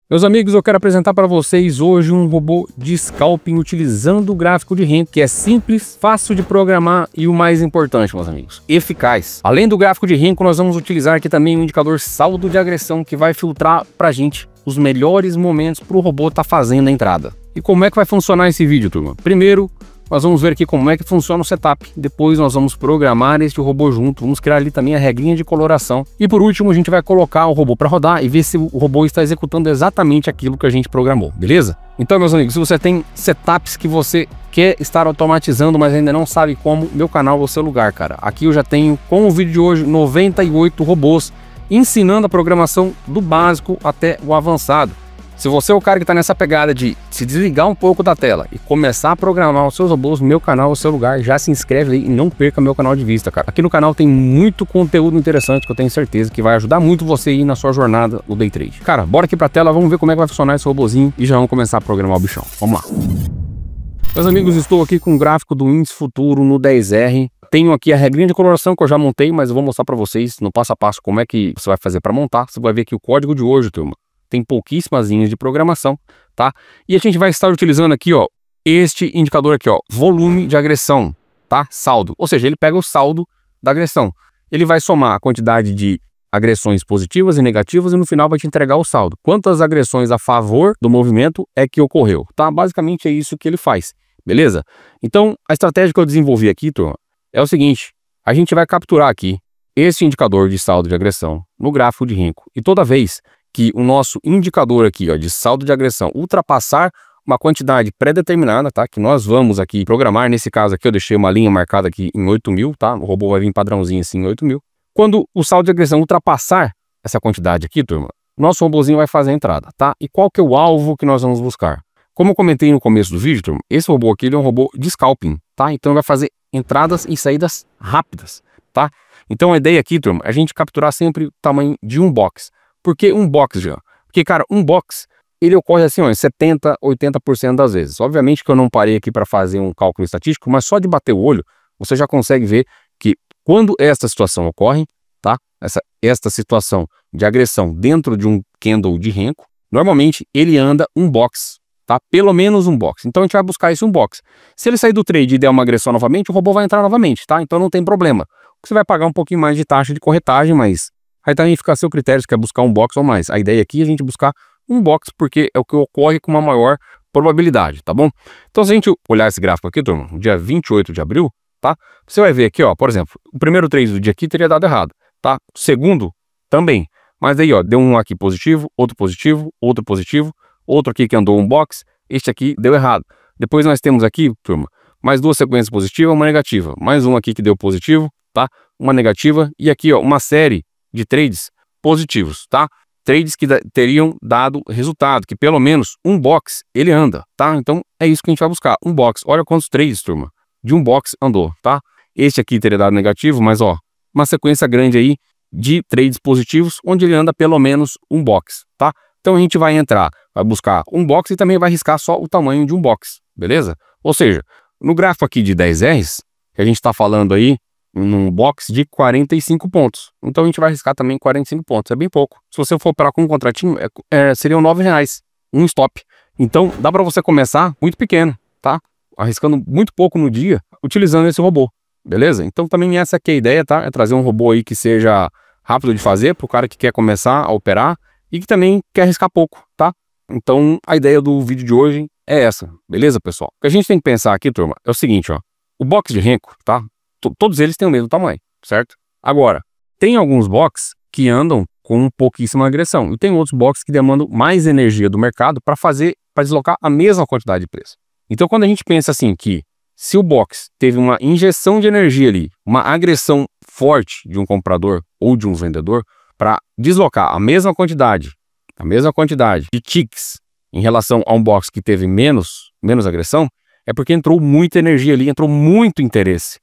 Meus amigos, eu quero apresentar para vocês hoje um robô de scalping utilizando o gráfico de renda, que é simples, fácil de programar e o mais importante, meus amigos, eficaz. Além do gráfico de renda, nós vamos utilizar aqui também um indicador saldo de agressão que vai filtrar para a gente os melhores momentos para o robô estar fazendo a entrada. E como é que vai funcionar esse vídeo, turma? Primeiro, nós vamos ver aqui como é que funciona o setup. Depois nós vamos programar este robô junto. Vamos criar ali também a regrinha de coloração. E por último, a gente vai colocar o robô para rodar e ver se o robô está executando exatamente aquilo que a gente programou, beleza? Então, meus amigos, se você tem setups que você quer estar automatizando, mas ainda não sabe como, meu canal é o seu lugar, cara. Aqui eu já tenho, com o vídeo de hoje, 98 robôs ensinando a programação do básico até o avançado. Se você é o cara que está nessa pegada de se desligar um pouco da tela e começar a programar os seus robôs, meu canal é o seu lugar. Já se inscreve aí e não perca meu canal de vista, cara. Aqui no canal tem muito conteúdo interessante que eu tenho certeza que vai ajudar muito você aí na sua jornada no Day Trade. Cara, bora aqui pra tela, vamos ver como é que vai funcionar esse robôzinho e já vamos começar a programar o bichão. Vamos lá. Meus amigos, estou aqui com o gráfico do índice futuro no 10R. Tenho aqui a regrinha de coloração que eu já montei, mas eu vou mostrar para vocês no passo a passo como é que você vai fazer para montar. Você vai ver aqui o código de hoje, turma. Tem pouquíssimas linhas de programação, tá? E a gente vai estar utilizando aqui, ó, este indicador aqui, ó, volume de agressão, tá? Saldo. Ou seja, ele pega o saldo da agressão. Ele vai somar a quantidade de agressões positivas e negativas e no final vai te entregar o saldo. Quantas agressões a favor do movimento é que ocorreu, tá? Basicamente é isso que ele faz, beleza? Então, a estratégia que eu desenvolvi aqui, turma, é o seguinte. A gente vai capturar aqui esse indicador de saldo de agressão no gráfico de Renko. E toda vez que o nosso indicador aqui, ó, de saldo de agressão ultrapassar uma quantidade pré-determinada, tá? Que nós vamos aqui programar, nesse caso aqui eu deixei uma linha marcada aqui em 8.000, tá? O robô vai vir padrãozinho assim em 8.000. Quando o saldo de agressão ultrapassar essa quantidade aqui, turma, nosso robôzinho vai fazer a entrada, tá? E qual que é o alvo que nós vamos buscar? Como eu comentei no começo do vídeo, turma, esse robô aqui ele é um robô de scalping, tá? Então ele vai fazer entradas e saídas rápidas, tá? Então a ideia aqui, turma, é a gente capturar sempre o tamanho de um box. Por que um box, já? Porque, cara, um box, ele ocorre assim, ó, em 70%, 80% das vezes. Obviamente que eu não parei aqui para fazer um cálculo estatístico, mas só de bater o olho, você já consegue ver que quando esta situação ocorre, tá? Esta situação de agressão dentro de um candle de Renko, normalmente ele anda um box, tá? Pelo menos um box. Então a gente vai buscar esse um box. Se ele sair do trade e der uma agressão novamente, o robô vai entrar novamente, tá? Então não tem problema. Você vai pagar um pouquinho mais de taxa de corretagem, mas aí também fica a seu critério se quer buscar um box ou mais. A ideia aqui é a gente buscar um box porque é o que ocorre com uma maior probabilidade, tá bom? Então se a gente olhar esse gráfico aqui, turma, no dia 28 de abril, tá? Você vai ver aqui, ó, por exemplo, o primeiro trade do dia aqui teria dado errado, tá? O segundo também. Mas aí, ó, deu um aqui positivo, outro positivo, outro aqui que andou um box, este aqui deu errado. Depois nós temos aqui, turma, mais duas sequências positivas, uma negativa. Mais um aqui que deu positivo, tá? Uma negativa e aqui, ó, uma série de trades positivos, tá? Trades que teriam dado resultado, que pelo menos um box ele anda, tá? Então é isso que a gente vai buscar, um box. Olha quantos trades, turma, de um box andou, tá? Este aqui teria dado negativo, mas ó, uma sequência grande aí de trades positivos, onde ele anda pelo menos um box, tá? Então a gente vai entrar, vai buscar um box e também vai riscar só o tamanho de um box, beleza? Ou seja, no gráfico aqui de 10 Rs, que a gente está falando aí, num box de 45 pontos. Então a gente vai arriscar também 45 pontos. É bem pouco. Se você for operar com um contratinho, seriam R$9, um stop. Então dá para você começar muito pequeno, tá? Arriscando muito pouco no dia, utilizando esse robô. Beleza? Então também essa aqui é a ideia, tá? É trazer um robô aí que seja rápido de fazer, para o cara que quer começar a operar e que também quer arriscar pouco, tá? Então a ideia do vídeo de hoje é essa. Beleza, pessoal? O que a gente tem que pensar aqui, turma, é o seguinte, ó. O box de Renko, tá? Todos eles têm o mesmo tamanho, certo? Agora, tem alguns boxes que andam com pouquíssima agressão e tem outros boxes que demandam mais energia do mercado para deslocar a mesma quantidade de preço. Então, quando a gente pensa assim que se o box teve uma injeção de energia ali, uma agressão forte de um comprador ou de um vendedor para deslocar a mesma quantidade de ticks em relação a um box que teve menos agressão, é porque entrou muita energia ali, entrou muito interesse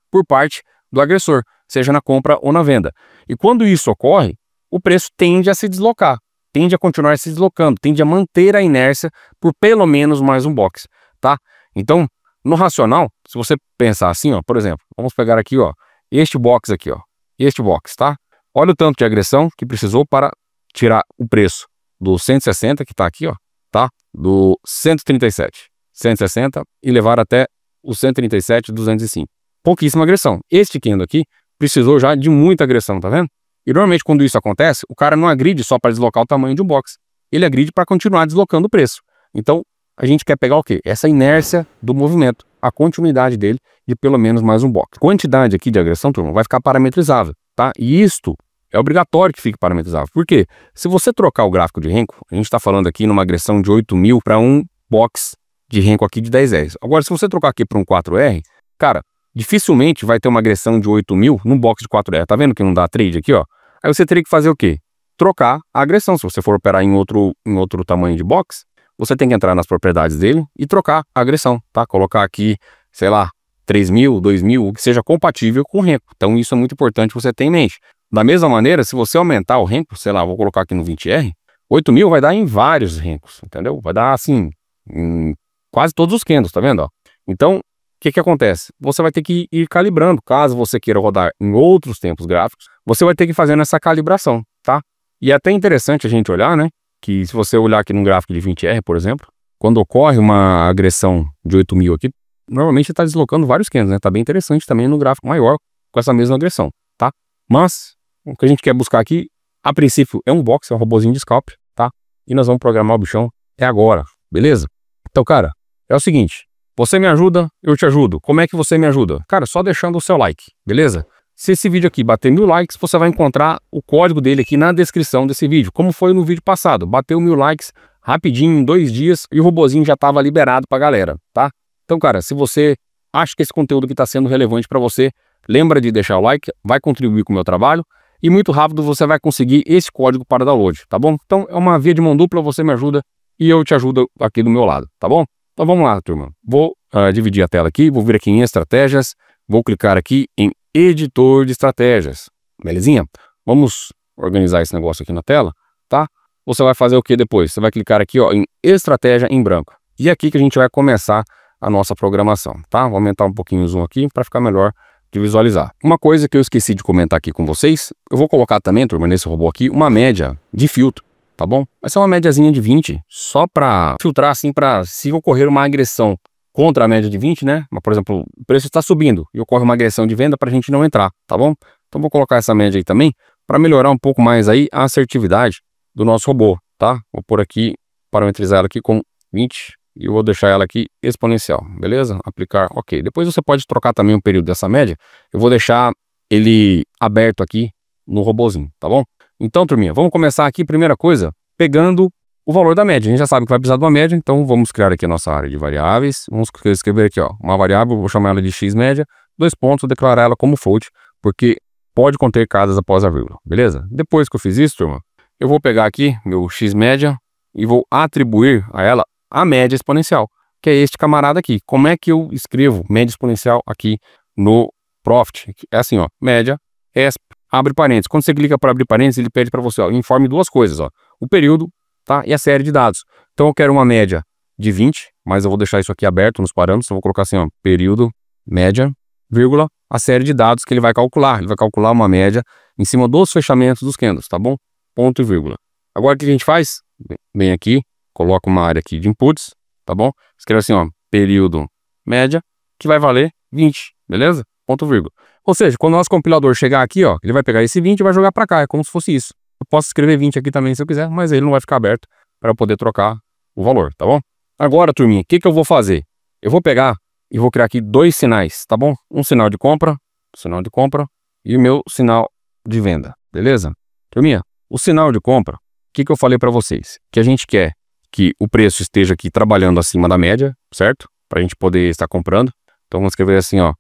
por parte do agressor, seja na compra ou na venda. E quando isso ocorre, o preço tende a se deslocar, tende a continuar se deslocando, tende a manter a inércia por pelo menos mais um box, tá? Então, no racional, se você pensar assim, ó, por exemplo, vamos pegar aqui, ó, este box aqui, ó, este box, tá? Olha o tanto de agressão que precisou para tirar o preço do 160, que está aqui, ó, tá? Do 137, 160 e levar até o 137, 205. Pouquíssima agressão. Este Kendo aqui precisou já de muita agressão, tá vendo? E normalmente quando isso acontece, o cara não agride só para deslocar o tamanho de um box. Ele agride para continuar deslocando o preço. Então, a gente quer pegar o quê? Essa inércia do movimento, a continuidade dele de pelo menos mais um box. Quantidade aqui de agressão, turma, vai ficar parametrizável, tá? E isto é obrigatório que fique parametrizável. Por quê? Se você trocar o gráfico de renko, a gente está falando aqui numa agressão de 8.000 para um box de renko aqui de 10R. Agora, se você trocar aqui para um 4R, cara, dificilmente vai ter uma agressão de 8.000 num box de 4R. Tá vendo que não dá trade aqui, ó? Aí você teria que fazer o quê? Trocar a agressão. Se você for operar em outro tamanho de box, você tem que entrar nas propriedades dele e trocar a agressão, tá? Colocar aqui, sei lá, 3.000, 2.000, o que seja compatível com o renko. Então isso é muito importante você ter em mente. Da mesma maneira, se você aumentar o renko, sei lá, vou colocar aqui no 20R, 8.000 vai dar em vários renkos, entendeu? Vai dar assim, em quase todos os candles, tá vendo? Ó? Então, o que acontece? Você vai ter que ir calibrando. Caso você queira rodar em outros tempos gráficos, você vai ter que ir fazendo essa calibração, tá? E é até interessante a gente olhar, né? Que se você olhar aqui num gráfico de 20R, por exemplo, quando ocorre uma agressão de 8.000 aqui, normalmente está deslocando vários candles, né? Tá bem interessante também no gráfico maior com essa mesma agressão, tá? Mas o que a gente quer buscar aqui, a princípio, é um box, é um robozinho de scalp, tá? E nós vamos programar o bichão agora, beleza? Então, cara, é o seguinte, você me ajuda, eu te ajudo. Como é que você me ajuda? Cara, só deixando o seu like, beleza? Se esse vídeo aqui bater 1.000 likes, você vai encontrar o código dele aqui na descrição desse vídeo, como foi no vídeo passado. Bateu 1.000 likes rapidinho, em 2 dias, e o robozinho já estava liberado pra galera, tá? Então, cara, se você acha que esse conteúdo aqui está sendo relevante para você, lembra de deixar o like, vai contribuir com o meu trabalho, e muito rápido você vai conseguir esse código para download, tá bom? Então, é uma via de mão dupla, você me ajuda e eu te ajudo aqui do meu lado, tá bom? Então, vamos lá, turma. Vou dividir a tela aqui, vou vir aqui em estratégias, vou clicar aqui em editor de estratégias, belezinha? Vamos organizar esse negócio aqui na tela, tá? Você vai fazer o que depois? Você vai clicar aqui, ó, em estratégia em branco. E é aqui que a gente vai começar a nossa programação, tá? Vou aumentar um pouquinho o zoom aqui para ficar melhor de visualizar. Uma coisa que eu esqueci de comentar aqui com vocês, eu vou colocar também, turma, nesse robô aqui, uma média de filtro, tá bom? Vai ser uma médiazinha de 20, só para filtrar assim, para se ocorrer uma agressão contra a média de 20, né? Mas, por exemplo, o preço está subindo e ocorre uma agressão de venda para a gente não entrar, tá bom? Então vou colocar essa média aí também para melhorar um pouco mais aí a assertividade do nosso robô, tá? Vou por aqui, parametrizar ela aqui com 20 e eu vou deixar ela aqui exponencial, beleza? Aplicar, ok. Depois você pode trocar também o período dessa média. Eu vou deixar ele aberto aqui no robozinho, tá bom? Então, turminha, vamos começar aqui, primeira coisa, pegando o valor da média. A gente já sabe que vai precisar de uma média, então vamos criar aqui a nossa área de variáveis. Vamos escrever aqui, ó, uma variável, vou chamar ela de x média, 2 pontos, declarar ela como float, porque pode conter casas após a vírgula, beleza? Depois que eu fiz isso, turma, eu vou pegar aqui meu x média e vou atribuir a ela a média exponencial, que é este camarada aqui. Como é que eu escrevo média exponencial aqui no Profit? É assim, ó, média, ESP, abre parênteses. Quando você clica para abrir parênteses, ele pede para você, ó, informe 2 coisas, ó, o período, tá, e a série de dados. Então eu quero uma média de 20, mas eu vou deixar isso aqui aberto nos parâmetros, então eu vou colocar assim, ó, período, média, vírgula, a série de dados que ele vai calcular. Ele vai calcular uma média em cima dos fechamentos dos candles, tá bom? Ponto e vírgula. Agora o que a gente faz? Vem aqui, coloca uma área aqui de inputs, tá bom? Escreve assim, ó, período média, que vai valer 20, beleza? Ponto vírgula. Ou seja, quando o nosso compilador chegar aqui, ó, ele vai pegar esse 20 e vai jogar para cá, é como se fosse isso. Eu posso escrever 20 aqui também se eu quiser, mas ele não vai ficar aberto para eu poder trocar o valor, tá bom? Agora, turminha, o que eu vou fazer? Eu vou pegar e vou criar aqui 2 sinais, tá bom? Um sinal de compra e o meu sinal de venda, beleza? Turminha, o sinal de compra, o que eu falei para vocês? Que a gente quer que o preço esteja aqui trabalhando acima da média, certo? Para a gente poder estar comprando. Então vamos escrever assim, ó,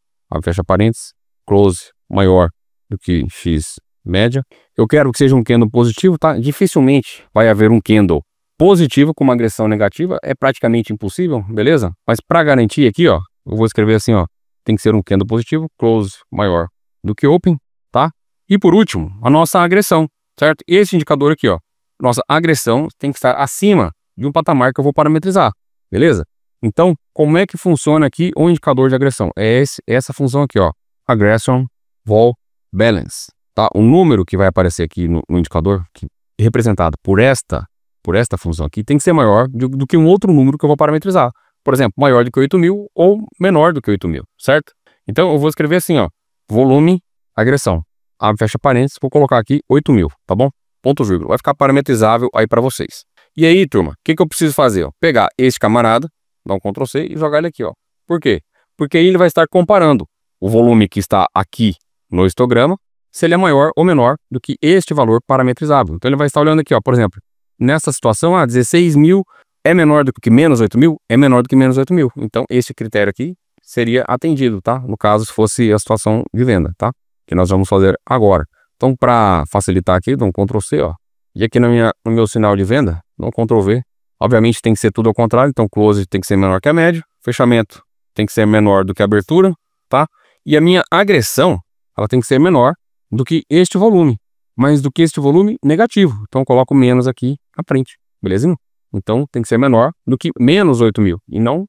fecha parênteses, close maior do que x média. Eu quero que seja um candle positivo, tá? Dificilmente vai haver um candle positivo com uma agressão negativa, é praticamente impossível, beleza? Mas para garantir aqui, ó, eu vou escrever assim, ó, tem que ser um candle positivo, close maior do que open, tá? E por último, a nossa agressão, certo? Esse indicador aqui, ó, nossa agressão tem que estar acima de um patamar que eu vou parametrizar, beleza? Então, como é que funciona aqui o indicador de agressão? É essa função aqui, ó, aggression vol balance, tá? O número que vai aparecer aqui no indicador, que é representado por esta por esta função aqui, tem que ser maior do que um outro número que eu vou parametrizar. Por exemplo, maior do que 8.000 ou menor do que 8.000, certo? Então eu vou escrever assim, ó, volume, agressão. Abre, fecha parênteses, vou colocar aqui 8.000, tá bom? Ponto vírgula. Vai ficar parametrizável aí para vocês. E aí, turma, o que eu preciso fazer? Ó? Pegar este camarada, dar um Ctrl C e jogar ele aqui, ó. Por quê? Porque aí ele vai estar comparando o volume que está aqui no histograma, se ele é maior ou menor do que este valor parametrizável. Então ele vai estar olhando aqui, ó, por exemplo, nessa situação, 16.000 é menor do que menos 8.000? É menor do que menos 8.000. Então este critério aqui seria atendido, tá? No caso, se fosse a situação de venda, tá? Que nós vamos fazer agora. Então, para facilitar aqui, dou um Ctrl C, ó. E aqui no meu sinal de venda, dou um Ctrl V. Obviamente tem que ser tudo ao contrário, então close tem que ser menor que a média, fechamento tem que ser menor do que a abertura, tá? E a minha agressão, ela tem que ser menor do que este volume, mas do que este volume negativo. Então eu coloco menos aqui à frente, beleza? Então tem que ser menor do que menos 8.000 e não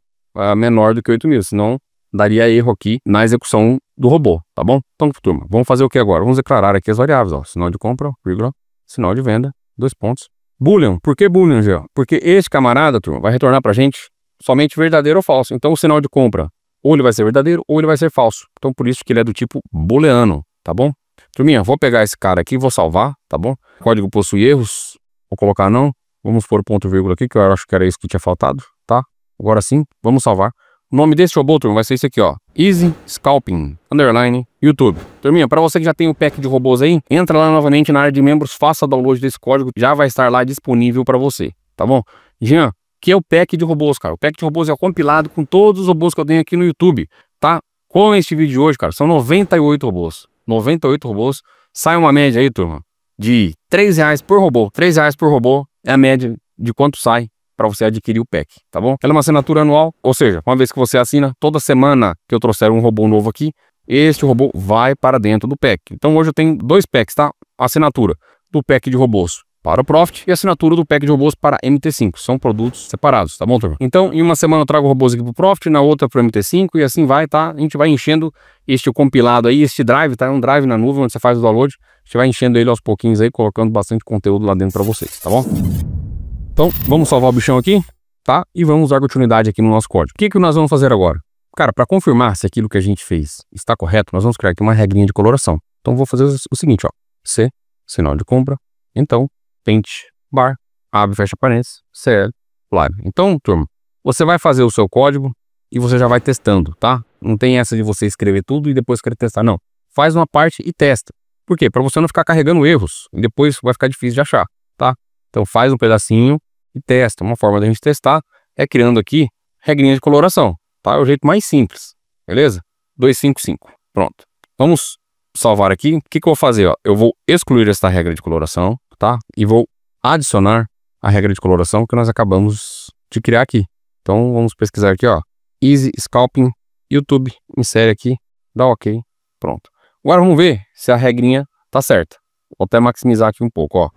menor do que 8.000, senão daria erro aqui na execução do robô, tá bom? Então, turma, vamos fazer o que agora? Vamos declarar aqui as variáveis, ó. Sinal de compra, vírgula, sinal de venda, 2 pontos. Boolean. Por que Boolean, Gê? Porque este camarada, turma, vai retornar pra gente somente verdadeiro ou falso. Então o sinal de compra, ou ele vai ser verdadeiro, ou ele vai ser falso. Então por isso que ele é do tipo booleano, tá bom? Turminha, vou pegar esse cara aqui, vou salvar, tá bom? O código possui erros, vou colocar não. Vamos pôr ponto vírgula aqui, que eu acho que era isso que tinha faltado, tá? Agora sim, vamos salvar. O nome desse robô, turma, vai ser esse aqui, ó. Easy Scalping, _ YouTube. Turminha, para você que já tem o pack de robôs aí, entra lá novamente na área de membros, faça download desse código, já vai estar lá disponível para você, tá bom? Jean, que é o pack de robôs, cara. O pack de robôs é o compilado com todos os robôs que eu tenho aqui no YouTube, tá? Com este vídeo de hoje, cara, são 98 robôs. 98 robôs. Sai uma média aí, turma, de R$3 por robô. R$3 por robô é a média de quanto sai para você adquirir o pack, tá bom? Ela é uma assinatura anual, ou seja, uma vez que você assina, toda semana que eu trouxer um robô novo aqui, este robô vai para dentro do pack. Então hoje eu tenho 2 packs, tá? A assinatura do pack de robôs para o Profit e a assinatura do pack de robôs para MT5. São produtos separados, tá bom, turma? Então, em uma semana eu trago robôs aqui para o Profit, na outra para o MT5 e assim vai, tá? A gente vai enchendo este compilado aí, este drive, tá? É um drive na nuvem onde você faz o download. A gente vai enchendo ele aos pouquinhos aí, colocando bastante conteúdo lá dentro para vocês, tá bom? Então, vamos salvar o bichão aqui, tá? E vamos dar continuidade aqui no nosso código. O que nós vamos fazer agora? Cara, para confirmar se aquilo que a gente fez está correto, nós vamos criar aqui uma regrinha de coloração. Então, vou fazer o seguinte, ó. C, sinal de compra. Então, Paint, bar, abre, fecha parênteses, CL, live. Então, turma, você vai fazer o seu código e você já vai testando, tá? Não tem essa de você escrever tudo e depois querer testar, não. Faz uma parte e testa. Por quê? Para você não ficar carregando erros e depois vai ficar difícil de achar, tá? Então faz um pedacinho e testa. Uma forma da gente testar é criando aqui regrinha de coloração, tá? É o jeito mais simples, beleza? 255, pronto. Vamos salvar aqui. O que eu vou fazer, ó? Eu vou excluir esta regra de coloração, tá? E vou adicionar a regra de coloração que nós acabamos de criar aqui. Então vamos pesquisar aqui, ó. Easy Scalping YouTube, insere aqui, dá OK, pronto. Agora vamos ver se a regrinha tá certa. Vou até maximizar aqui um pouco, ó.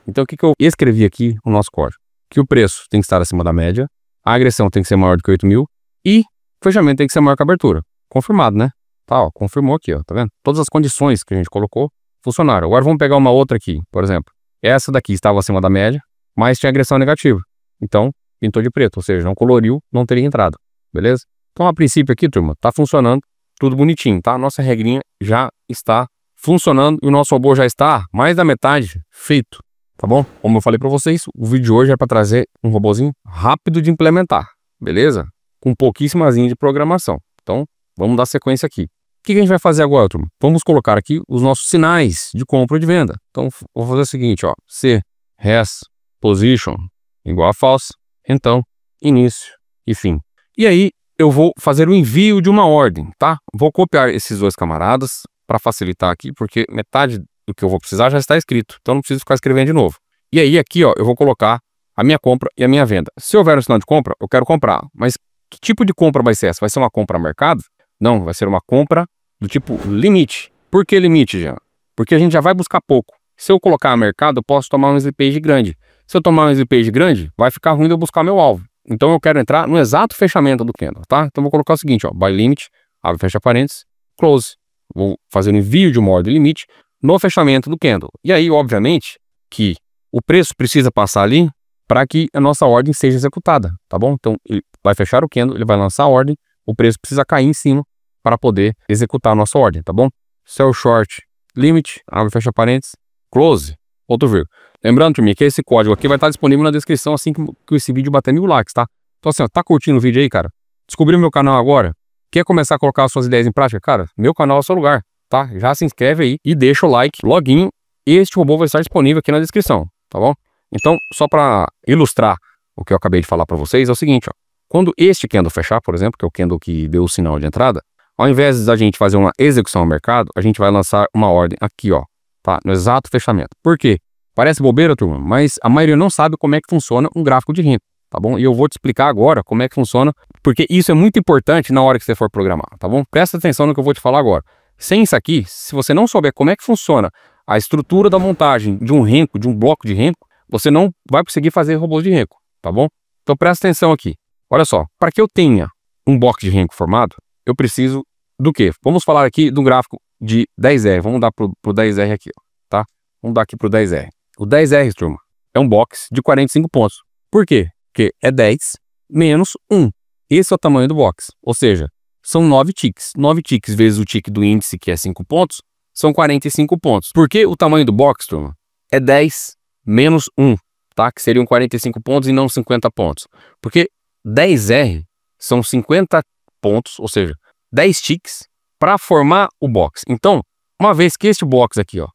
Então o que eu escrevi aqui no nosso código? Que o preço tem que estar acima da média, a agressão tem que ser maior do que 8.000 e o fechamento tem que ser maior que a abertura. Confirmado, né? Tá, ó, confirmou aqui, ó, tá vendo? Todas as condições que a gente colocou funcionaram. Agora vamos pegar uma outra aqui, por exemplo. Essa daqui estava acima da média, mas tinha agressão negativa. Então, pintou de preto, ou seja, não coloriu, não teria entrado, beleza? Então, a princípio aqui, turma, tá funcionando tudo bonitinho, tá? Nossa regrinha já está funcionando e o nosso robô já está mais da metade feito, tá bom? Como eu falei para vocês, o vídeo de hoje é para trazer um robôzinho rápido de implementar, beleza? Com pouquíssimas linhas de programação. Então, vamos dar sequência aqui. O que a gente vai fazer agora, turma? Vamos colocar aqui os nossos sinais de compra e de venda. Então, vou fazer o seguinte, ó. C, res, position, igual a false. Então, início e fim. E aí, eu vou fazer o envio de uma ordem, tá? Vou copiar esses 2 camaradas para facilitar aqui, porque metade do que eu vou precisar já está escrito. Então, não preciso ficar escrevendo de novo. E aí, aqui, ó, eu vou colocar a minha compra e a minha venda. Se houver um sinal de compra, eu quero comprar. Mas que tipo de compra vai ser essa? Vai ser uma compra a mercado? Não, vai ser uma compra do tipo limite. Por que limite, Jean? Porque a gente já vai buscar pouco. Se eu colocar a mercado, eu posso tomar um slippage grande. Se eu tomar um slippage grande, vai ficar ruim de eu buscar meu alvo. Então eu quero entrar no exato fechamento do candle, tá? Então eu vou colocar o seguinte, ó, buy limit, abre, fecha parênteses, close. Vou fazer o envio de uma ordem limite no fechamento do candle. E aí, obviamente, que o preço precisa passar ali para que a nossa ordem seja executada, tá bom? Então, ele vai fechar o candle, ele vai lançar a ordem, o preço precisa cair em cima para poder executar a nossa ordem, tá bom? Sell short, limit, abre e fecha parênteses, close, outro vírgula. Lembrando, turminha, que esse código aqui vai estar disponível na descrição assim que esse vídeo bater 1000 likes, tá? Então assim, ó, tá curtindo o vídeo aí, cara? Descobriu meu canal agora? Quer começar a colocar as suas ideias em prática? Cara, meu canal é o seu lugar, tá? Já se inscreve aí e deixa o like, login. Este robô vai estar disponível aqui na descrição, tá bom? Então, só para ilustrar o que eu acabei de falar para vocês, é o seguinte, ó. Quando este candle fechar, por exemplo, que é o candle que deu o sinal de entrada, ao invés da gente fazer uma execução ao mercado, a gente vai lançar uma ordem aqui, ó, tá? No exato fechamento. Por quê? Parece bobeira, turma, mas a maioria não sabe como é que funciona um gráfico de renda, tá bom? E eu vou te explicar agora como é que funciona, porque isso é muito importante na hora que você for programar, tá bom? Presta atenção no que eu vou te falar agora. Sem isso aqui, se você não souber como é que funciona a estrutura da montagem de um renco, de um bloco de renco, você não vai conseguir fazer robôs de renco, tá bom? Então presta atenção aqui. Olha só, para que eu tenha um bloco de renco formado, eu preciso do quê? Vamos falar aqui do gráfico de 10R. Vamos dar pro 10R aqui, ó, tá? Vamos dar aqui pro 10R. O 10R, turma, é um box de 45 pontos. Por quê? Porque é 10 menos 1. Esse é o tamanho do box. Ou seja, são 9 ticks. 9 ticks vezes o tick do índice, que é 5 pontos, são 45 pontos. Por que o tamanho do box, turma, é 10 menos 1, tá? Que seriam 45 pontos e não 50 pontos. Porque 10R são 50 pontos, ou seja, 10 ticks para formar o box. Então, uma vez que este box aqui, ó,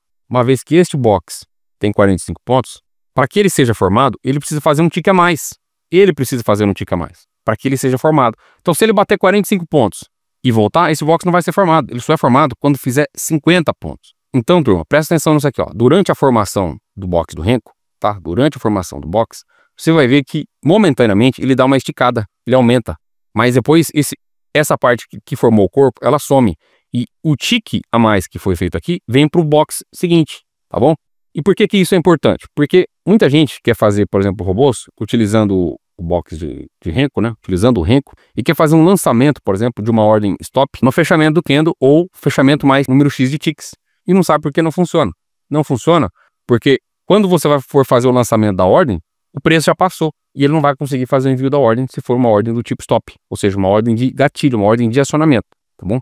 tem 45 pontos, para que ele seja formado, ele precisa fazer um tick a mais. Ele precisa fazer um tick a mais para que ele seja formado. Então, se ele bater 45 pontos e voltar, esse box não vai ser formado. Ele só é formado quando fizer 50 pontos. Então, turma, presta atenção nisso aqui, ó. Durante a formação do box do renco, tá? Durante a formação do box, você vai ver que momentaneamente ele dá uma esticada, ele aumenta. Mas depois essa parte que formou o corpo, ela some. E o tick a mais que foi feito aqui vem para o box seguinte, tá bom? E por que que isso é importante? Porque muita gente quer fazer, por exemplo, robôs utilizando o box de renco, né? Utilizando o renco, e quer fazer um lançamento, por exemplo, de uma ordem stop no fechamento do candle ou fechamento mais número X de ticks. E não sabe por que não funciona. Não funciona porque quando você for fazer o lançamento da ordem, o preço já passou e ele não vai conseguir fazer o envio da ordem se for uma ordem do tipo stop, ou seja, uma ordem de gatilho, uma ordem de acionamento, tá bom?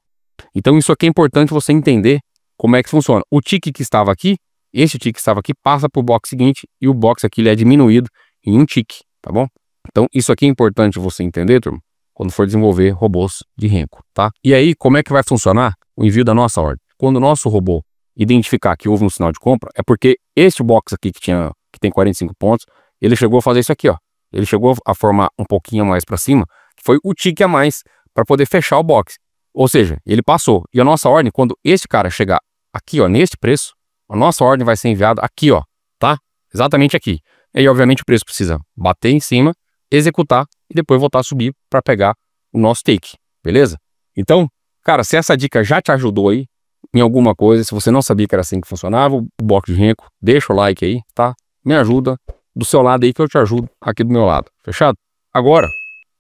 Então isso aqui é importante você entender como é que funciona. O tick que estava aqui, este tick que estava aqui, passa para o box seguinte e o box aqui ele é diminuído em um tick, tá bom? Então isso aqui é importante você entender, turma, quando for desenvolver robôs de renco, tá? E aí, como é que vai funcionar o envio da nossa ordem? Quando o nosso robô identificar que houve um sinal de compra, é porque este box aqui que tem 45 pontos, ele chegou a fazer isso aqui, ó. Ele chegou a formar um pouquinho a mais para cima, que foi o tick a mais para poder fechar o box. Ou seja, ele passou. E a nossa ordem, quando este cara chegar aqui, ó, neste preço, a nossa ordem vai ser enviada aqui, ó, tá? Exatamente aqui. E aí, obviamente, o preço precisa bater em cima, executar e depois voltar a subir para pegar o nosso take, beleza? Então, cara, se essa dica já te ajudou aí em alguma coisa, se você não sabia que era assim que funcionava, o box de renco, deixa o like aí, tá? Me ajuda do seu lado aí que eu te ajudo aqui do meu lado, fechado? Agora,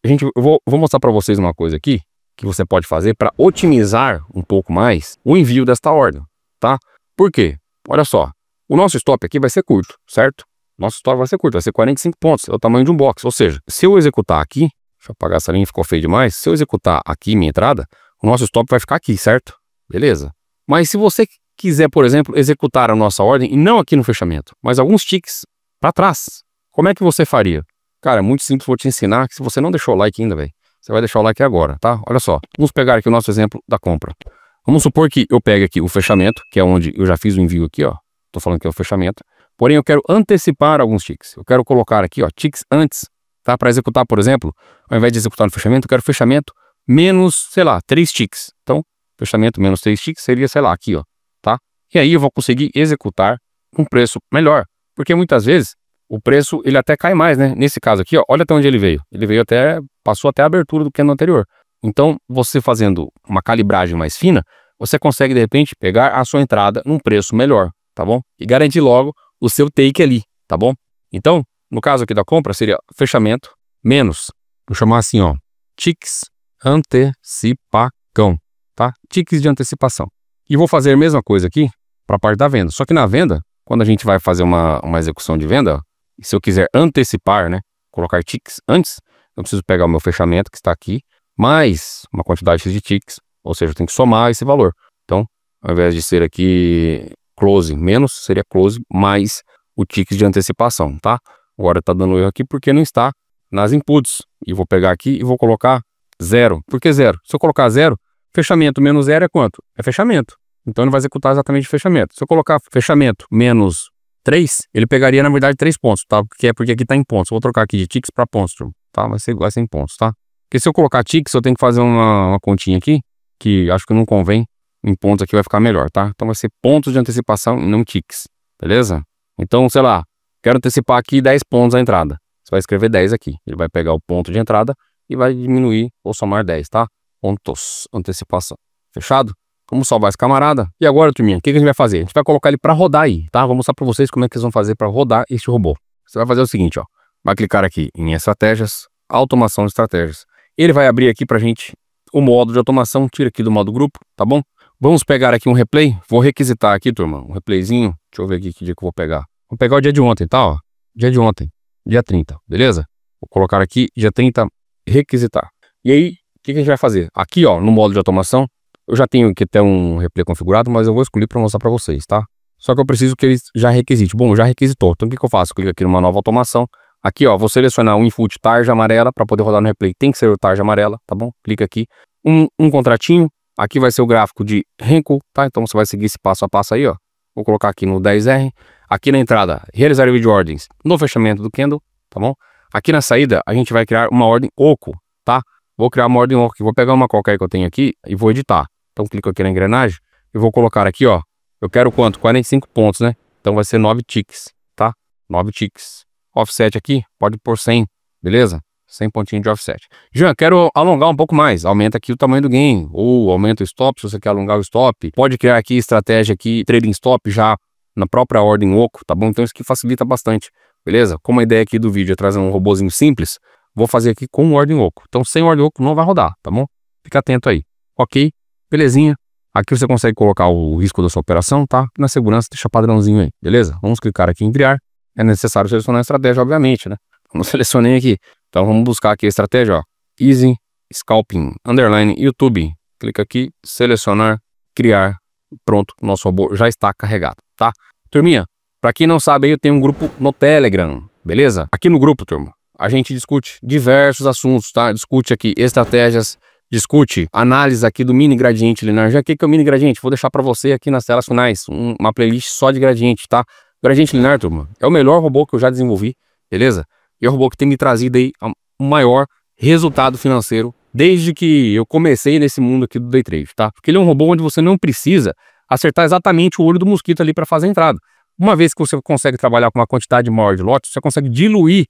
eu vou mostrar para vocês uma coisa aqui que você pode fazer para otimizar um pouco mais o envio desta ordem, tá? Por quê? Olha só, o nosso stop aqui vai ser curto, certo? Nosso stop vai ser curto, vai ser 45 pontos, é o tamanho de um box. Ou seja, se eu executar aqui, deixa eu apagar essa linha, ficou feio demais. Se eu executar aqui minha entrada, o nosso stop vai ficar aqui, certo? Beleza? Mas se você quiser, por exemplo, executar a nossa ordem, e não aqui no fechamento, mas alguns ticks para trás, como é que você faria? Cara, é muito simples, vou te ensinar, que se você não deixou o like ainda, velho, você vai deixar o like agora, tá? Olha só, vamos pegar aqui o nosso exemplo da compra. Vamos supor que eu pegue aqui o fechamento, que é onde eu já fiz o envio aqui, ó. Tô falando que é o fechamento. Porém, eu quero antecipar alguns ticks. Eu quero colocar aqui, ó, ticks antes, tá? Para executar, por exemplo, ao invés de executar no fechamento, eu quero fechamento menos, sei lá, 3 ticks. Então, fechamento menos 3 ticks seria, sei lá, aqui, ó, tá? E aí eu vou conseguir executar um preço melhor. Porque muitas vezes o preço, ele até cai mais, né? Nesse caso aqui, ó, olha até onde ele veio. Ele veio até, passou até a abertura do candle anterior. Então, você fazendo uma calibragem mais fina, você consegue, de repente, pegar a sua entrada num preço melhor, tá bom? E garantir logo o seu take ali, tá bom? Então, no caso aqui da compra, seria fechamento menos, vou chamar assim, ó, ticks antecipacão, tá? Ticks de antecipação. E vou fazer a mesma coisa aqui para a parte da venda. Só que na venda, quando a gente vai fazer uma execução de venda, E se eu quiser antecipar, né, colocar ticks antes, eu preciso pegar o meu fechamento que está aqui, mais uma quantidade X de ticks, ou seja, eu tenho que somar esse valor. Então, ao invés de ser aqui close menos, seria close mais o ticks de antecipação, tá? Agora tá dando erro aqui porque não está nas inputs. E vou pegar aqui e vou colocar 0. Por que 0? Se eu colocar 0, fechamento menos 0 é quanto? É fechamento. Então ele vai executar exatamente o fechamento. Se eu colocar fechamento menos 3, ele pegaria na verdade 3 pontos, tá? Porque aqui tá em pontos. Vou trocar aqui de ticks para pontos, tá? Vai ser em pontos, tá? Porque se eu colocar ticks, eu tenho que fazer uma continha aqui, que acho que não convém. Em pontos aqui vai ficar melhor, tá? Então vai ser pontos de antecipação e não ticks, beleza? Então, sei lá, quero antecipar aqui 10 pontos a entrada. Você vai escrever 10 aqui. Ele vai pegar o ponto de entrada e vai diminuir ou somar 10, tá? Pontos, antecipação. Fechado? Vamos salvar esse camarada. E agora, turminha, o que a gente vai fazer? A gente vai colocar ele para rodar aí, tá? Vou mostrar para vocês como é que eles vão fazer para rodar este robô. Você vai fazer o seguinte, ó. Vai clicar aqui em estratégias, automação de estratégias. Ele vai abrir aqui pra gente o modo de automação. Tira aqui do modo grupo, tá bom? Vamos pegar aqui um replay. Vou requisitar aqui, turma, um replayzinho. Deixa eu ver aqui que dia que eu vou pegar. Vou pegar o dia de ontem, tá? Ó. Dia de ontem, dia 30, beleza? Vou colocar aqui, dia 30, requisitar. E aí, o que a gente vai fazer? Aqui, ó, no modo de automação, eu já tenho aqui até um replay configurado, mas eu vou escolher para mostrar para vocês, tá? Só que eu preciso que ele já requisite. Bom, já requisitou. Então, o que eu faço? Clico aqui numa nova automação. Aqui, ó, vou selecionar o input tarja amarela para poder rodar no replay. Tem que ser o tarja amarela, tá bom? Clica aqui. Um contratinho. Aqui vai ser o gráfico de Renko, tá? Então você vai seguir esse passo a passo aí, ó. Vou colocar aqui no 10R. Aqui na entrada, realizar envio de ordens no fechamento do candle, tá bom? Aqui na saída, a gente vai criar uma ordem oco, tá? Vou criar uma ordem oco, vou pegar uma qualquer que eu tenho aqui e vou editar. Então clico aqui na engrenagem e vou colocar aqui, ó. Eu quero quanto? 45 pontos, né? Então vai ser 9 ticks, tá? 9 ticks. Offset aqui, pode pôr 100, beleza? 100 pontinhos de offset. Jean, quero alongar um pouco mais. Aumenta aqui o tamanho do gain. Ou aumenta o stop, se você quer alongar o stop. Pode criar aqui estratégia aqui, trading stop já na própria ordem oco, tá bom? Então isso aqui facilita bastante, beleza? Como a ideia aqui do vídeo é trazer um robozinho simples, vou fazer aqui com ordem oco. Então sem ordem oco não vai rodar, tá bom? Fica atento aí. Ok, belezinha. Aqui você consegue colocar o risco da sua operação, tá? Na segurança deixa padrãozinho aí, beleza? Vamos clicar aqui em criar. É necessário selecionar a estratégia, obviamente, né? Eu não selecionei aqui. Então vamos buscar aqui a estratégia, ó. Easy, Scalping, Underline, YouTube. Clica aqui, selecionar, criar. Pronto, nosso robô já está carregado, tá? Turminha, pra quem não sabe aí, eu tenho um grupo no Telegram, beleza? Aqui no grupo, turma, a gente discute diversos assuntos, tá? Discute aqui estratégias, discute análise aqui do mini gradiente linear. Já que é o mini gradiente? Vou deixar pra você aqui nas telas finais, uma playlist só de gradiente, tá? Gradiente linear, turma, é o melhor robô que eu já desenvolvi, beleza? E é o robô que tem me trazido aí o maior resultado financeiro desde que eu comecei nesse mundo aqui do day trade, tá? Porque ele é um robô onde você não precisa acertar exatamente o olho do mosquito ali para fazer a entrada. Uma vez que você consegue trabalhar com uma quantidade maior de lotes, você consegue diluir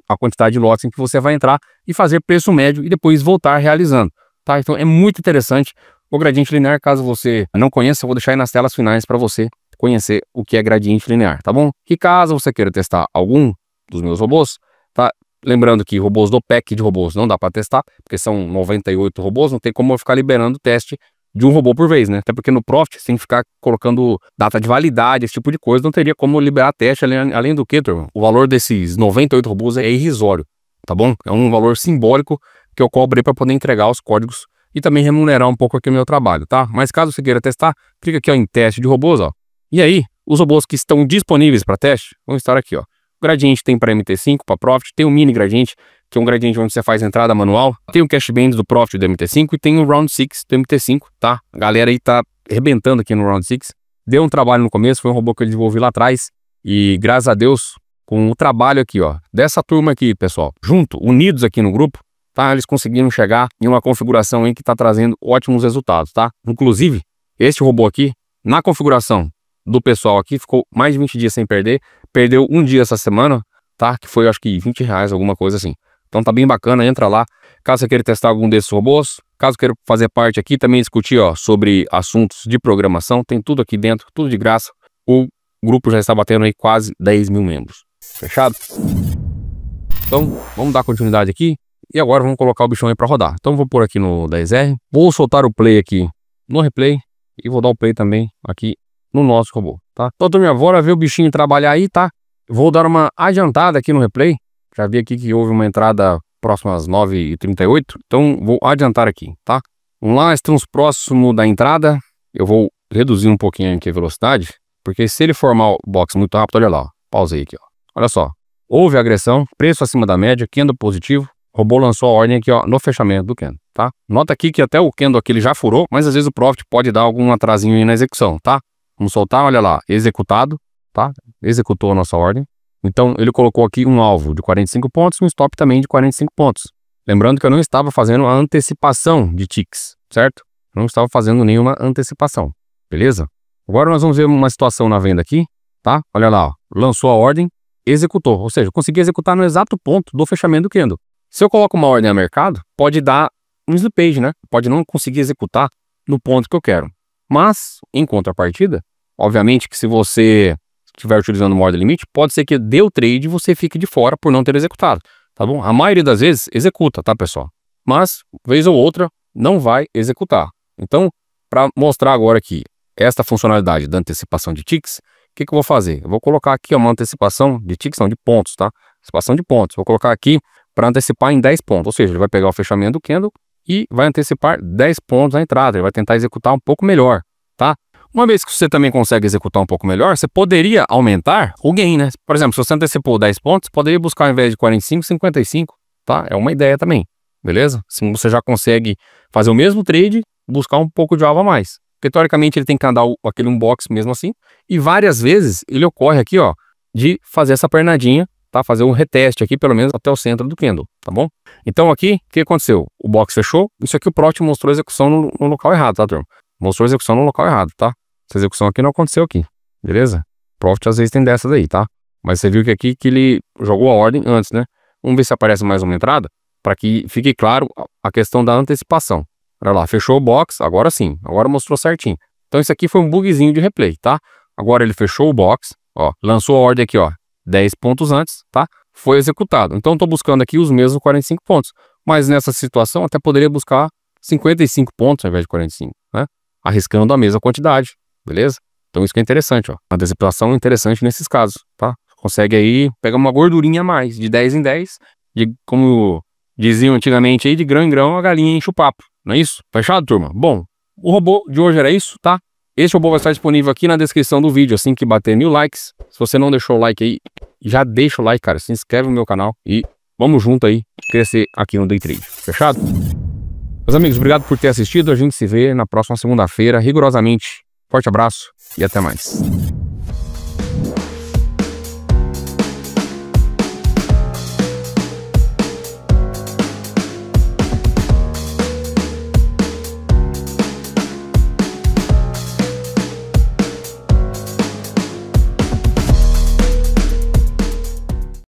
a quantidade de lotes em que você vai entrar e fazer preço médio e depois voltar realizando, tá? Então é muito interessante o gradiente linear. Caso você não conheça, eu vou deixar aí nas telas finais para você conhecer o que é gradiente linear, tá bom? E caso você queira testar algum dos meus robôs, tá? Lembrando que robôs do pack de robôs não dá para testar, porque são 98 robôs, não tem como eu ficar liberando teste de um robô por vez, né? Até porque no Profit, sem ficar colocando data de validade, esse tipo de coisa, não teria como liberar teste, além do que, turma? O valor desses 98 robôs é irrisório, tá bom? É um valor simbólico que eu cobrei para poder entregar os códigos e também remunerar um pouco aqui o meu trabalho, tá? Mas caso você queira testar, clica aqui, ó, em teste de robôs, ó. E aí, os robôs que estão disponíveis para teste vão estar aqui, ó. O gradiente tem para MT5, para Profit, tem o mini gradiente, que é um gradiente onde você faz entrada manual, tem o Cash Bands do Profit do MT5 e tem o Round 6 do MT5, tá? A galera aí tá arrebentando aqui no Round 6. Deu um trabalho no começo, foi um robô que eu desenvolvi lá atrás e graças a Deus, com o trabalho aqui, ó, dessa turma aqui, pessoal, junto, unidos aqui no grupo, tá? Eles conseguiram chegar em uma configuração aí que tá trazendo ótimos resultados, tá? Inclusive, este robô aqui, na configuração do pessoal aqui, ficou mais de 20 dias sem perder, perdeu um dia essa semana, tá? Que foi, acho que R$20, alguma coisa assim. Então tá bem bacana, entra lá. Caso você queira testar algum desses robôs, caso queira fazer parte aqui, também discutir, ó, sobre assuntos de programação, tem tudo aqui dentro, tudo de graça. O grupo já está batendo aí quase 10 mil membros. Fechado? Então, vamos dar continuidade aqui. E agora vamos colocar o bichão aí para rodar. Então vou pôr aqui no 10R, vou soltar o play aqui no replay e vou dar o play também aqui no nosso robô, tá? Então, turminha, bora ver o bichinho trabalhar aí, tá? vou dar uma adiantada aqui no replay. Já vi aqui que houve uma entrada próxima às 9h38, então vou adiantar aqui, tá? Vamos lá, estamos próximo da entrada. Eu vou reduzir um pouquinho aqui a velocidade, porque se ele formar o box muito rápido, olha lá, ó, pausei aqui, ó. Olha só, houve agressão, preço acima da média, candle positivo, o robô lançou a ordem aqui, ó, no fechamento do candle, tá? Nota aqui que até o candle aqui ele já furou, mas às vezes o profit pode dar algum atrasinho aí na execução, tá? Vamos soltar, olha lá, executado, tá? Executou a nossa ordem. Então ele colocou aqui um alvo de 45 pontos e um stop também de 45 pontos. Lembrando que eu não estava fazendo a antecipação de ticks, certo? Não estava fazendo nenhuma antecipação, beleza? Agora nós vamos ver uma situação na venda aqui, tá? Olha lá, ó, lançou a ordem, executou, ou seja, eu consegui executar no exato ponto do fechamento do candle. Se eu coloco uma ordem a mercado, pode dar um slippage, né? Pode não conseguir executar no ponto que eu quero. Mas, em contrapartida, obviamente que se você estiver utilizando uma ordem limite, pode ser que dê o trade e você fique de fora por não ter executado, tá bom? A maioria das vezes executa, tá, pessoal? Mas, vez ou outra, não vai executar. Então, para mostrar agora aqui esta funcionalidade da antecipação de ticks, o que eu vou fazer? Eu vou colocar aqui uma antecipação de ticks, não, de pontos, tá? Antecipação de pontos. Vou colocar aqui para antecipar em 10 pontos, ou seja, ele vai pegar o fechamento do candle e vai antecipar 10 pontos na entrada, ele vai tentar executar um pouco melhor, tá? Uma vez que você também consegue executar um pouco melhor, você poderia aumentar o gain, né? Por exemplo, se você antecipou 10 pontos, você poderia buscar ao invés de 45, 55, tá? É uma ideia também, beleza? Assim você já consegue fazer o mesmo trade, buscar um pouco de alvo a mais. Porque teoricamente ele tem que andar aquele unbox mesmo assim, e várias vezes ele ocorre aqui, ó, de fazer essa pernadinha, tá? Fazer um reteste aqui, pelo menos até o centro do candle, tá bom? Então aqui, o que aconteceu? O box fechou, isso aqui o profit mostrou a execução no local errado, tá, turma? Mostrou a execução no local errado, tá? Essa execução aqui não aconteceu aqui, beleza? Profit às vezes tem dessas aí, tá? Mas você viu que aqui que ele jogou a ordem antes, né? Vamos ver se aparece mais uma entrada, para que fique claro a questão da antecipação. Olha lá, fechou o box, agora sim, agora mostrou certinho. Então isso aqui foi um bugzinho de replay, tá? Agora ele fechou o box, ó, lançou a ordem aqui, ó, 10 pontos antes, tá? Foi executado. Então estou buscando aqui os mesmos 45 pontos, mas nessa situação até poderia buscar 55 pontos ao invés de 45, né? Arriscando a mesma quantidade, beleza? Então isso que é interessante, ó. A antecipação é interessante nesses casos, tá? Consegue aí pegar uma gordurinha a mais, de 10 em 10, de, como diziam antigamente aí, de grão em grão a galinha enche o papo, não é isso? Fechado, turma? Bom, o robô de hoje era isso, tá? Este robô vai estar disponível aqui na descrição do vídeo, assim que bater 1000 likes. Se você não deixou o like aí, já deixa o like, cara, se inscreve no meu canal e vamos junto aí crescer aqui no Day Trade, fechado? Meus amigos, obrigado por ter assistido, a gente se vê na próxima segunda-feira, rigorosamente. Forte abraço e até mais.